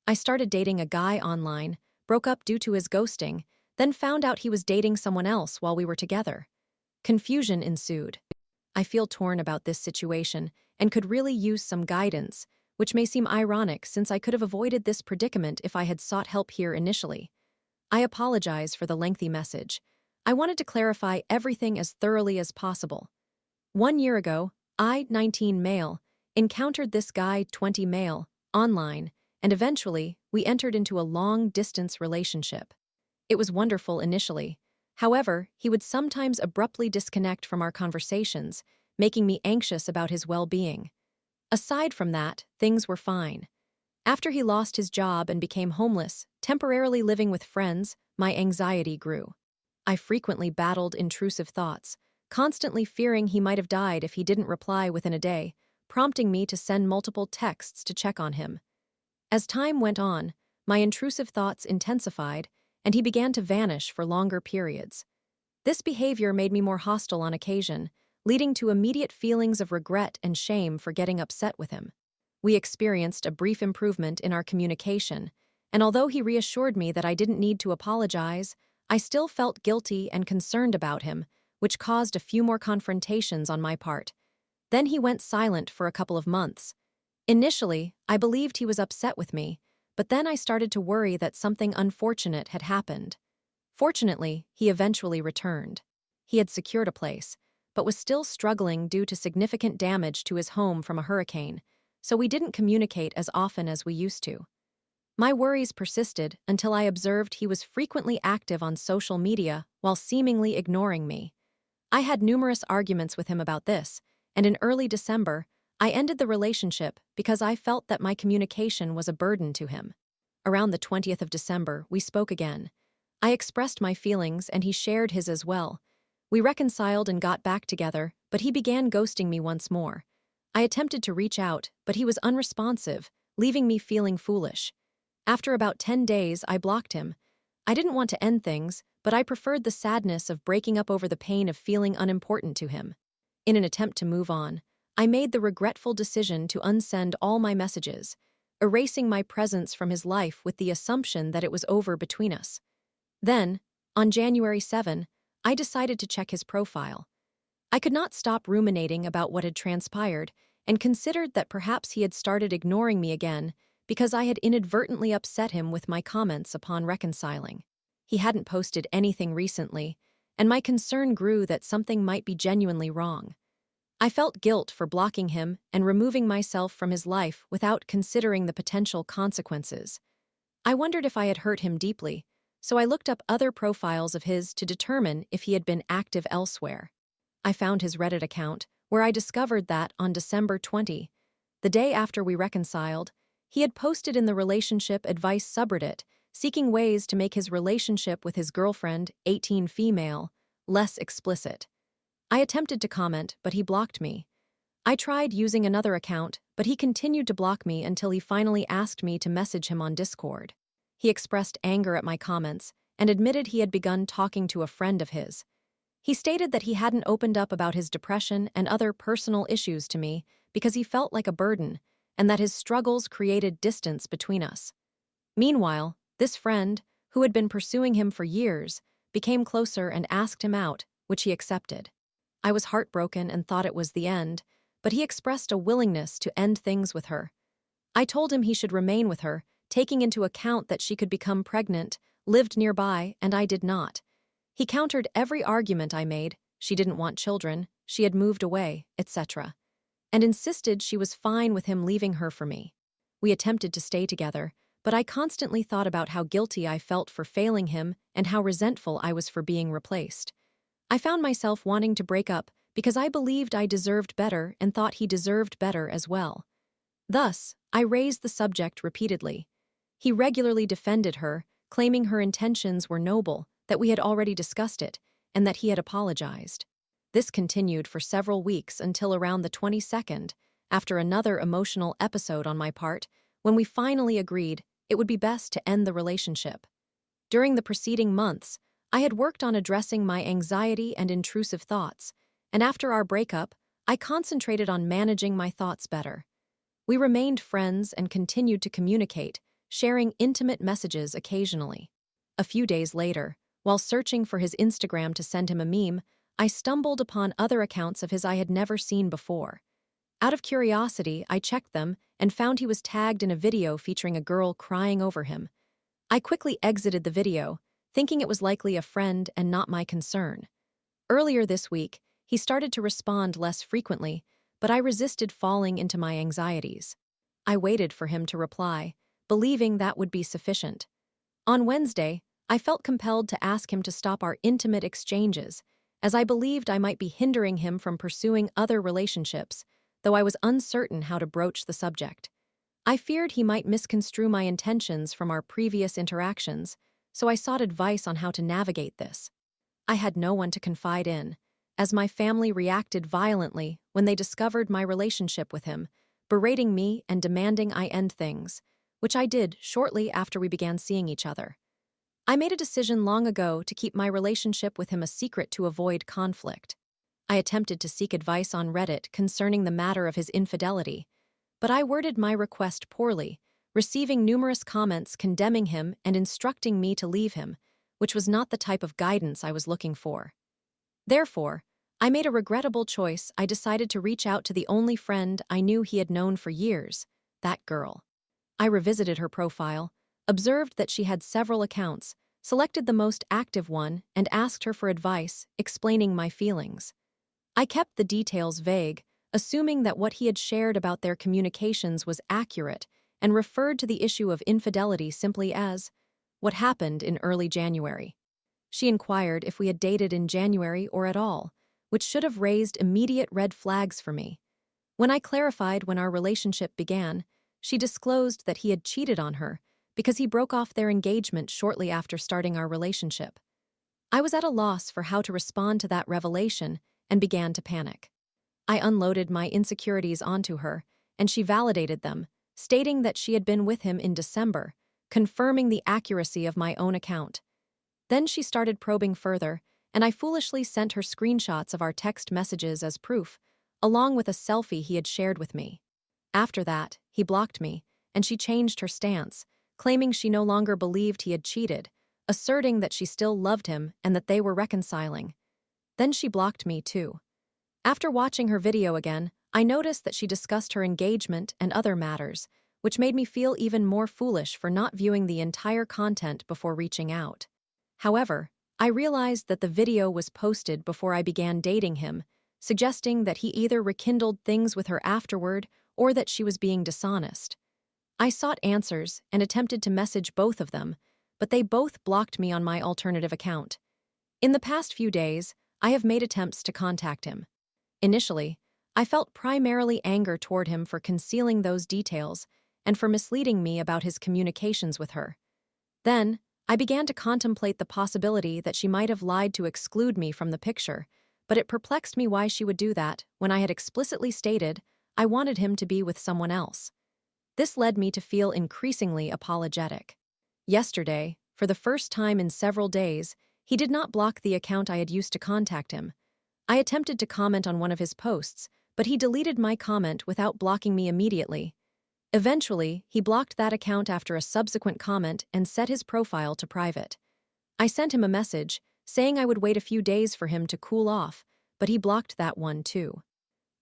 I started dating a guy online, broke up due to his ghosting, then found out he was dating someone else while we were together. Confusion ensued. I feel torn about this situation and could really use some guidance, which may seem ironic since I could have avoided this predicament if I had sought help here initially. I apologize for the lengthy message. I wanted to clarify everything as thoroughly as possible. 1 year ago, I, 19 male, encountered this guy, 20 male, online, and eventually, we entered into a long-distance relationship. It was wonderful initially. However, he would sometimes abruptly disconnect from our conversations, making me anxious about his well-being. Aside from that, things were fine. After he lost his job and became homeless, temporarily living with friends, my anxiety grew. I frequently battled intrusive thoughts, constantly fearing he might have died if he didn't reply within a day, prompting me to send multiple texts to check on him. As time went on, my intrusive thoughts intensified, and he began to vanish for longer periods. This behavior made me more hostile on occasion, leading to immediate feelings of regret and shame for getting upset with him. We experienced a brief improvement in our communication, and although he reassured me that I didn't need to apologize, I still felt guilty and concerned about him, which caused a few more confrontations on my part. Then he went silent for a couple of months. Initially, I believed he was upset with me, but then I started to worry that something unfortunate had happened. Fortunately, he eventually returned. He had secured a place, but was still struggling due to significant damage to his home from a hurricane, so we didn't communicate as often as we used to. My worries persisted until I observed he was frequently active on social media while seemingly ignoring me. I had numerous arguments with him about this, and in early December, I ended the relationship because I felt that my communication was a burden to him. Around the 20th of December, we spoke again. I expressed my feelings and he shared his as well. We reconciled and got back together, but he began ghosting me once more. I attempted to reach out, but he was unresponsive, leaving me feeling foolish. After about 10 days, I blocked him. I didn't want to end things, but I preferred the sadness of breaking up over the pain of feeling unimportant to him. In an attempt to move on, I made the regretful decision to unsend all my messages, erasing my presence from his life with the assumption that it was over between us. Then, on January 7, I decided to check his profile. I could not stop ruminating about what had transpired and considered that perhaps he had started ignoring me again because I had inadvertently upset him with my comments upon reconciling. He hadn't posted anything recently, and my concern grew that something might be genuinely wrong. I felt guilt for blocking him and removing myself from his life without considering the potential consequences. I wondered if I had hurt him deeply, so I looked up other profiles of his to determine if he had been active elsewhere. I found his Reddit account, where I discovered that on December 20, the day after we reconciled, he had posted in the Relationship Advice subreddit, seeking ways to make his relationship with his girlfriend, 18 female, less explicit. I attempted to comment, but he blocked me. I tried using another account, but he continued to block me until he finally asked me to message him on Discord. He expressed anger at my comments and admitted he had begun talking to a friend of his. He stated that he hadn't opened up about his depression and other personal issues to me because he felt like a burden, and that his struggles created distance between us. Meanwhile, this friend, who had been pursuing him for years, became closer and asked him out, which he accepted. I was heartbroken and thought it was the end, but he expressed a willingness to end things with her. I told him he should remain with her, taking into account that she could become pregnant, lived nearby, and I did not. He countered every argument I made: she didn't want children, she had moved away, etc., and insisted she was fine with him leaving her for me. We attempted to stay together, but I constantly thought about how guilty I felt for failing him and how resentful I was for being replaced. I found myself wanting to break up because I believed I deserved better and thought he deserved better as well. Thus, I raised the subject repeatedly. He regularly defended her, claiming her intentions were noble, that we had already discussed it, and that he had apologized. This continued for several weeks until around the 22nd, after another emotional episode on my part, when we finally agreed it would be best to end the relationship. During the preceding months, I had worked on addressing my anxiety and intrusive thoughts, and after our breakup, I concentrated on managing my thoughts better. We remained friends and continued to communicate, sharing intimate messages occasionally. A few days later, while searching for his Instagram to send him a meme, I stumbled upon other accounts of his I had never seen before. Out of curiosity, I checked them and found he was tagged in a video featuring a girl crying over him. I quickly exited the video, thinking it was likely a friend and not my concern. Earlier this week, he started to respond less frequently, but I resisted falling into my anxieties. I waited for him to reply, believing that would be sufficient. On Wednesday, I felt compelled to ask him to stop our intimate exchanges, as I believed I might be hindering him from pursuing other relationships, though I was uncertain how to broach the subject. I feared he might misconstrue my intentions from our previous interactions, so I sought advice on how to navigate this. I had no one to confide in, as my family reacted violently when they discovered my relationship with him, berating me and demanding I end things, which I did shortly after we began seeing each other. I made a decision long ago to keep my relationship with him a secret to avoid conflict. I attempted to seek advice on Reddit concerning the matter of his infidelity, but I worded my request poorly, receiving numerous comments condemning him and instructing me to leave him, which was not the type of guidance I was looking for. Therefore, I made a regrettable choice. I decided to reach out to the only friend I knew he had known for years, that girl. I revisited her profile, observed that she had several accounts, selected the most active one, and asked her for advice, explaining my feelings. I kept the details vague, assuming that what he had shared about their communications was accurate, and referred to the issue of infidelity simply as what happened in early January. She inquired if we had dated in January or at all, which should have raised immediate red flags for me. When I clarified when our relationship began, she disclosed that he had cheated on her because he broke off their engagement shortly after starting our relationship. I was at a loss for how to respond to that revelation and began to panic. I unloaded my insecurities onto her, and she validated them, stating that she had been with him in December, confirming the accuracy of my own account. Then she started probing further, and I foolishly sent her screenshots of our text messages as proof, along with a selfie he had shared with me. After that, he blocked me, and she changed her stance, claiming she no longer believed he had cheated, asserting that she still loved him and that they were reconciling. Then she blocked me too. After watching her video again, I noticed that she discussed her engagement and other matters, which made me feel even more foolish for not viewing the entire content before reaching out. However, I realized that the video was posted before I began dating him, suggesting that he either rekindled things with her afterward or that she was being dishonest. I sought answers and attempted to message both of them, but they both blocked me on my alternative account. In the past few days, I have made attempts to contact him. Initially, I felt primarily anger toward him for concealing those details and for misleading me about his communications with her. Then, I began to contemplate the possibility that she might have lied to exclude me from the picture, but it perplexed me why she would do that when I had explicitly stated I wanted him to be with someone else. This led me to feel increasingly apologetic. Yesterday, for the first time in several days, he did not block the account I had used to contact him. I attempted to comment on one of his posts, but he deleted my comment without blocking me immediately. Eventually, he blocked that account after a subsequent comment and set his profile to private. I sent him a message, saying I would wait a few days for him to cool off, but he blocked that one too.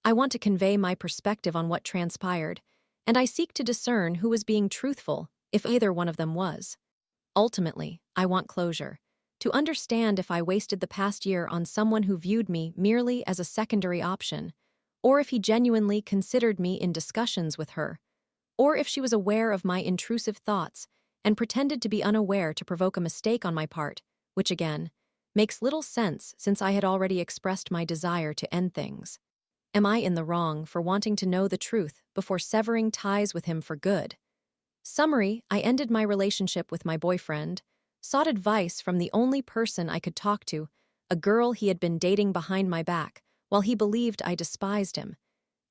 I want to convey my perspective on what transpired, and I seek to discern who was being truthful, if either one of them was. Ultimately, I want closure, to understand if I wasted the past year on someone who viewed me merely as a secondary option, or if he genuinely considered me in discussions with her, or if she was aware of my intrusive thoughts and pretended to be unaware to provoke a mistake on my part, which again, makes little sense since I had already expressed my desire to end things. Am I in the wrong for wanting to know the truth before severing ties with him for good? Summary: I ended my relationship with my boyfriend, sought advice from the only person I could talk to, a girl he had been dating behind my back, while he believed I despised him,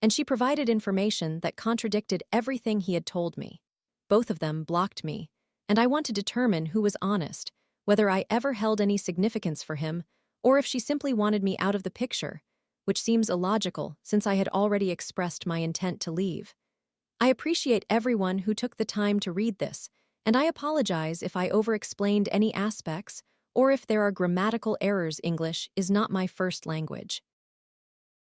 and she provided information that contradicted everything he had told me. Both of them blocked me, and I want to determine who was honest, whether I ever held any significance for him, or if she simply wanted me out of the picture, which seems illogical since I had already expressed my intent to leave. I appreciate everyone who took the time to read this, and I apologize if I overexplained any aspects or if there are grammatical errors. English is not my first language.